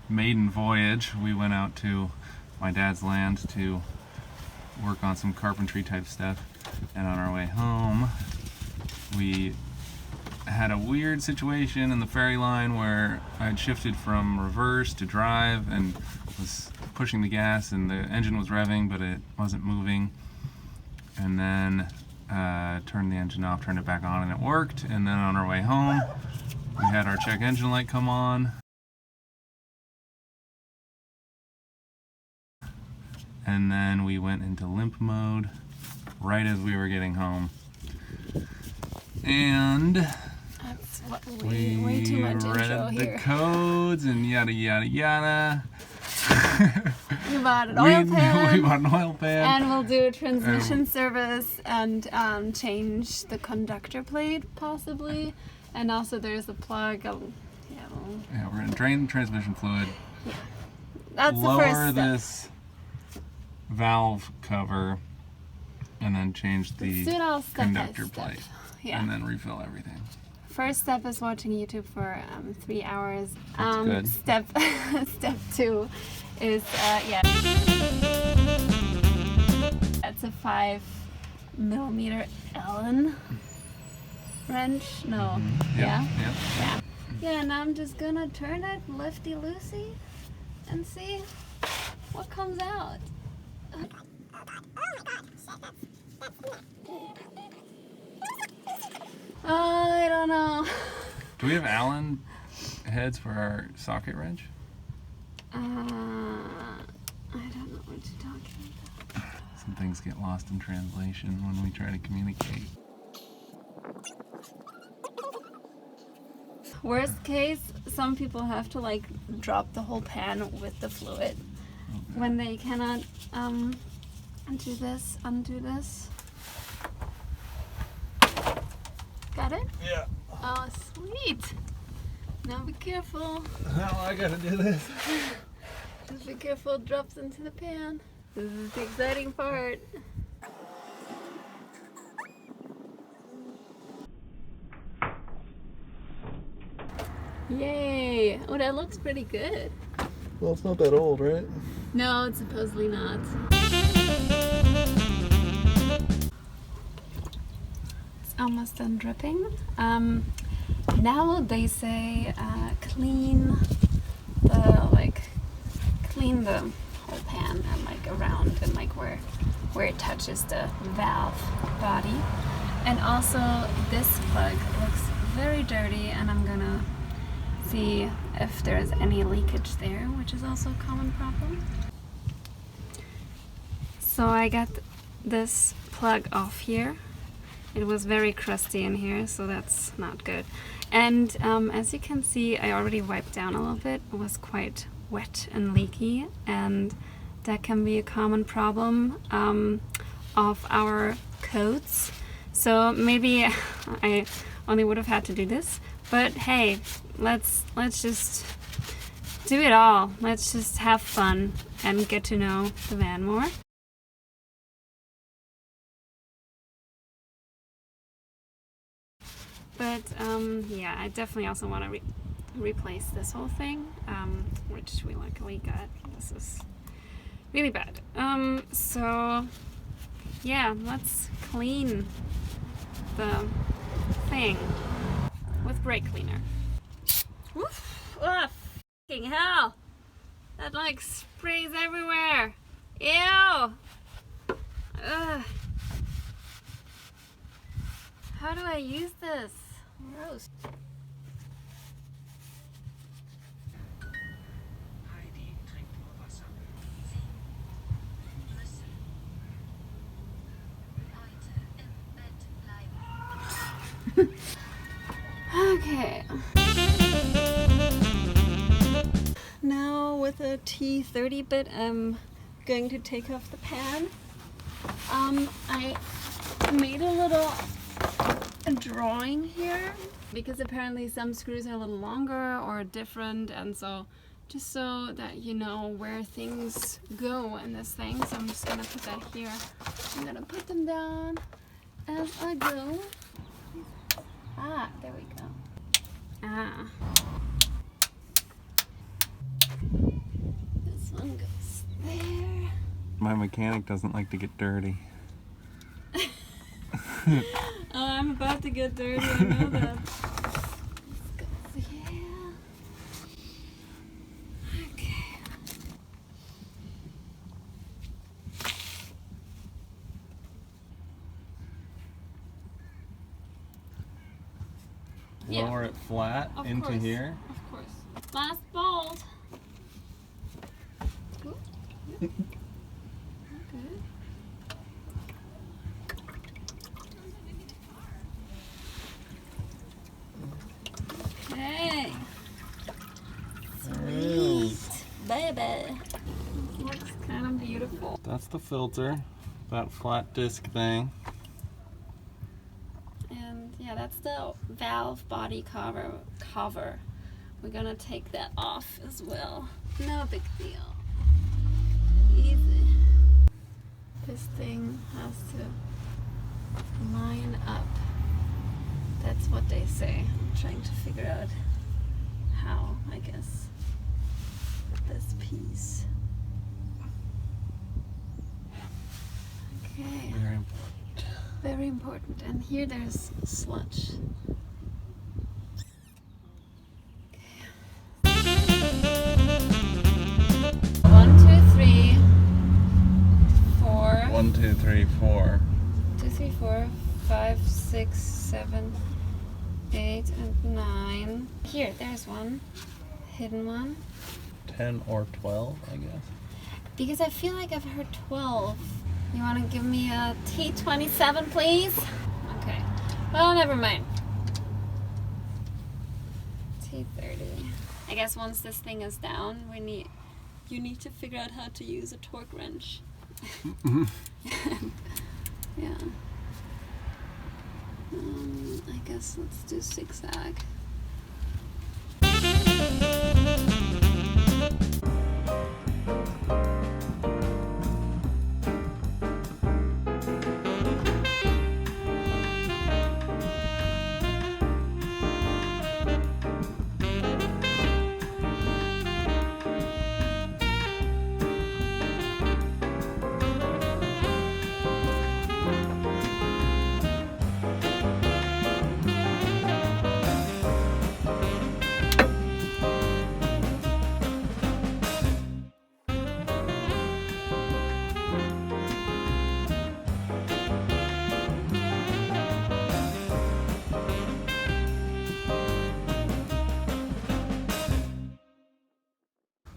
maiden voyage. We went out to my dad's land to work on some carpentry type stuff, and on our way home we had a weird situation in the ferry line where I'd shifted from reverse to drive and was pushing the gas, and the engine was revving but it wasn't moving, and then turned the engine off, turned it back on, and it worked. And then on our way home we had our check engine light come on, and then we went into limp mode right as we were getting home, and that's what way too much intro read the here. codes and yada yada yada. We bought an oil pan. We bought an oil pan. And we'll do a transmission service and change the conductor plate possibly. And also there's a plug. Yeah, we're gonna drain the transmission fluid. Yeah, that's the lower first step. this valve cover, and then change the Do it all step by conductor step. plate, Yeah. and then refill everything. First step is watching YouTube for 3 hours. That's good. Step 2 is that's a 5mm Allen wrench. No, Yep. yeah. Now I'm just gonna turn it lefty-loosey and see what comes out. I don't know. Do we have Allen heads for our socket wrench? I don't know what you're talking about. Some things get lost in translation when we try to communicate. Worst case, some people have to like drop the whole pan with the fluid when they cannot undo this. Got it? Yeah. Oh, sweet. Now be careful. How I gotta do this? Just be careful it drops into the pan. This is the exciting part. Yay! Oh, that looks pretty good. Well, it's not that old, right? No, it's supposedly not. It's almost done dripping. Now they say clean the whole pan and like around and like where it touches the valve body. And also this plug looks very dirty, and I'm gonna see if there's any leakage there, which is also a common problem. So I got this plug off here. It was very crusty in here, so that's not good. And as you can see, I already wiped down a little bit. It was quite wet and leaky, and that can be a common problem of our coats. So maybe I only would have had to do this, but hey, let's just do it all. Let's just have fun and get to know the van more. But yeah, I definitely also want to replace this whole thing, which we luckily got. This is really bad. So yeah, let's clean the thing with brake cleaner. Woof! Oh, fucking hell! That like sprays everywhere. Ew! Ugh. How do I use this? Gross. Okay. Now with a T30 bit, I'm going to take off the pan. I made a little drawing here because apparently some screws are a little longer or different, and so just so that you know where things go in this thing. So I'm just gonna put that here. I'm gonna put them down as I go. Ah, there we go. Ah. This one goes there. My mechanic doesn't like to get dirty. Oh, I'm about to get dirty, I know that. This goes here. Okay. Yeah. Lower it flat Of into course. here. Of course. Last bolt. Ooh. Yep. Okay. Hey. Sweet. Baby. Looks kind of beautiful. That's the filter, that flat disc thing. And yeah, that's the valve body cover. We're gonna take that off as well. No big deal. Easy. This thing has to line up. That's what they say. I'm trying to figure out how, I guess. This piece. Okay. Very important. Very important. And here there's sludge. 1, 2, 3, 4. 2, 3, 4, 5, 6, 7, 8, and 9. Here, there's one. Hidden one. 10 or 12, I guess. Because I feel like I've heard 12. You want to give me a T27, please? Okay. Well, never mind. T30. I guess once this thing is down, you need to figure out how to use a torque wrench. Yeah. I guess let's do zigzag.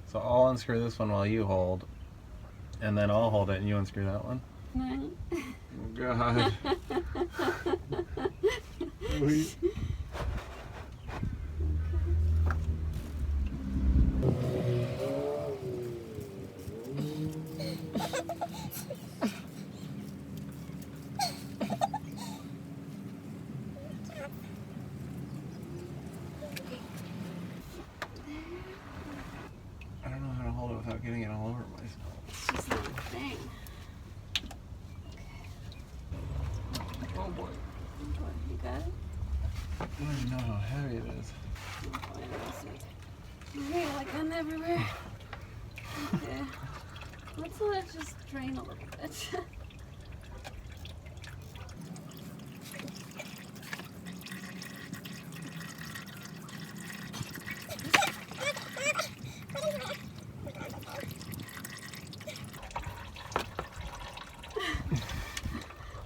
So I'll unscrew this one while you hold, and then I'll hold it and you unscrew that one. No. Oh, God. I don't know how to hold it without getting it all over myself. It's just not a thing. Oh boy. You got it? I don't even know how heavy it is. Okay, like them everywhere. Okay. Let's let it just drain a little bit.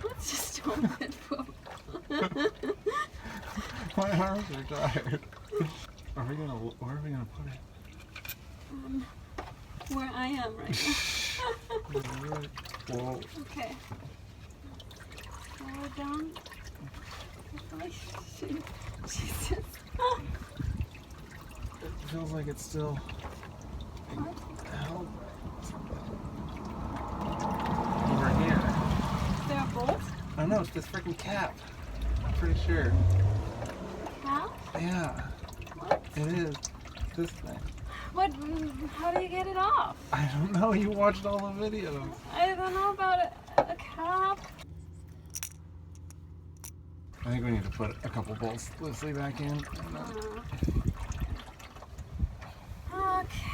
Let's just open it. My arms are tired. Where are we gonna put it? Where I am right now. Whoa. Okay. Lower down. Jesus. It feels like it's still held over here. Is there a bolt? I don't know, it's this freaking cap. I'm pretty sure. How? Yeah, What? it is. This thing. What? How do you get it off? I don't know, you watched all the videos. I don't know about a cap. I think we need to put a couple bolts loosely back in. And then... Okay.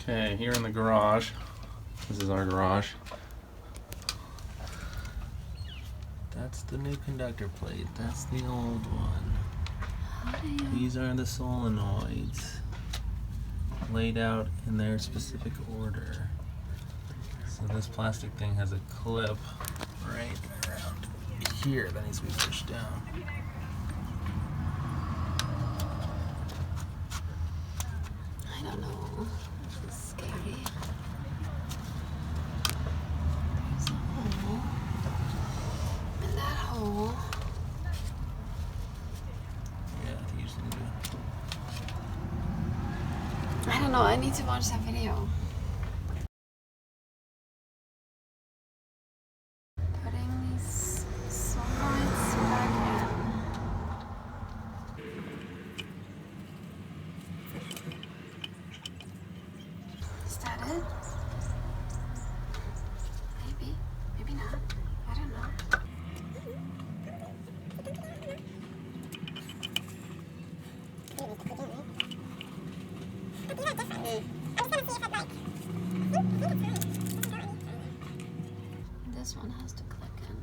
Okay, here in the garage. This is our garage. That's the new conductor plate. That's the old one. These are the solenoids laid out in their specific order. So this plastic thing has a clip right around here that needs to be pushed down. I don't know. This is scary. There's a hole. And that hole. Yeah, usually do. I don't know. I need to watch that video. Putting these solenoids back in. Is that it? Maybe. Maybe not. I don't know. This one has to click in.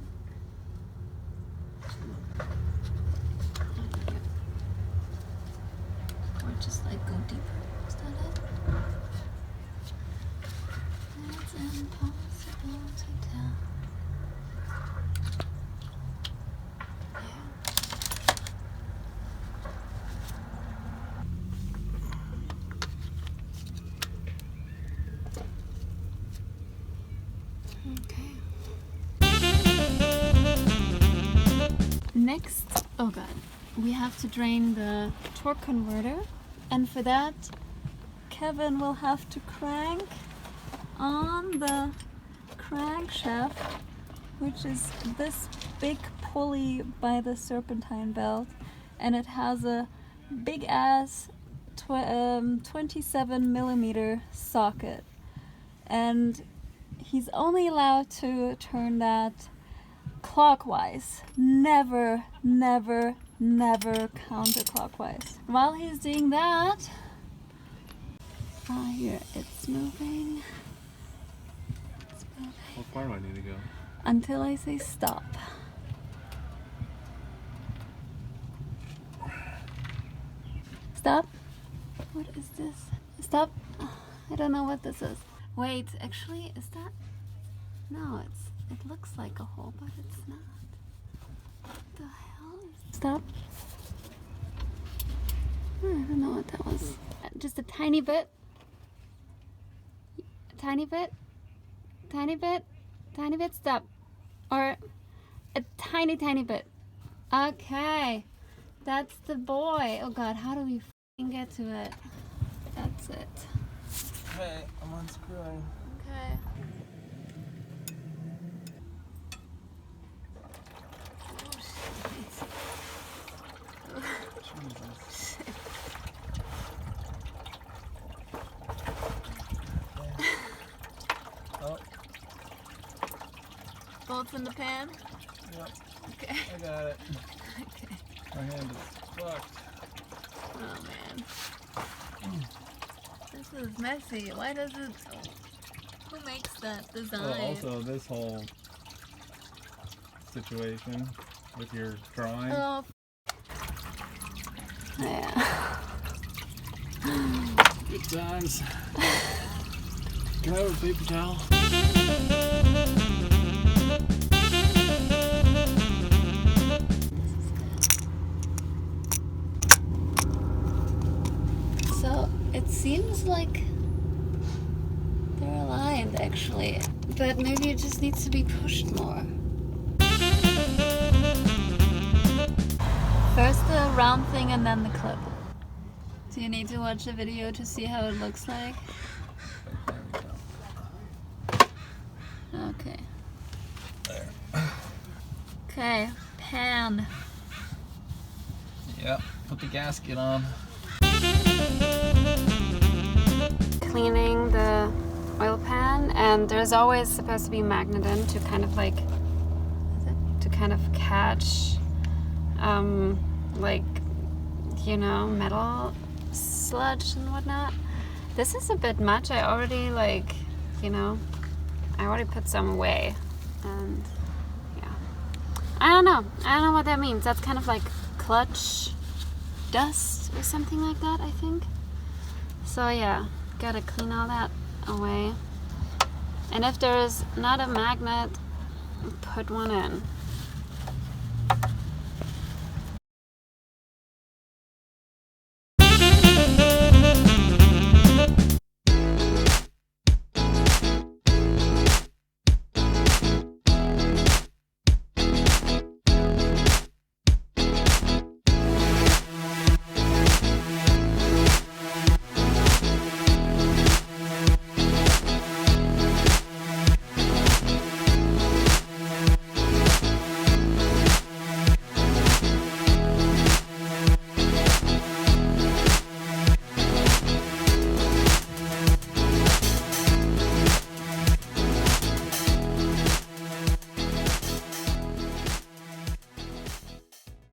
Or just like go deeper. Is that it? It's impossible to tell. Okay. Next, oh god, we have to drain the torque converter, and for that Kevin will have to crank on the crankshaft, which is this big pulley by the serpentine belt, and it has a big ass 27mm socket, and he's only allowed to turn that clockwise, never counterclockwise. While he's doing that, here it's moving. It's moving. How far do I need to go? Until I say stop. Stop. What is this? Stop. I don't know what this is. Wait, actually, is that? No, it looks like a hole, but it's not. What the hell is? Stop. I don't know what that was. Just a tiny bit. Tiny bit. Tiny bit. Tiny bit. Stop. Or a tiny bit. Okay. That's the boy. Oh god, how do we f***ing get to it? That's it. Okay, I'm unscrewing. Okay. Oh, Bolts in the pan? yep, Okay. I got it. Okay. My hand is fucked. Oh man. This is messy. Why does it... Who makes that design? Well, also this whole situation with your drawing. Oh. Yeah. Good times. Can I have a paper towel? So it seems like they're aligned actually, but maybe it just needs to be pushed more. First the round thing and then the clip. Do you need to watch the video to see how it looks like? There we go. Okay. There. Okay, pan. Yep, put the gasket on. Cleaning the oil pan, and there's always supposed to be a magnet in to kind of like, catch like, you know, metal sludge and whatnot. This is a bit much. I already like, you know, I already put some away, and yeah, I don't know what that means. That's kind of like clutch dust or something like that, I think. So yeah, gotta clean all that away. And if there's not a magnet, put one in.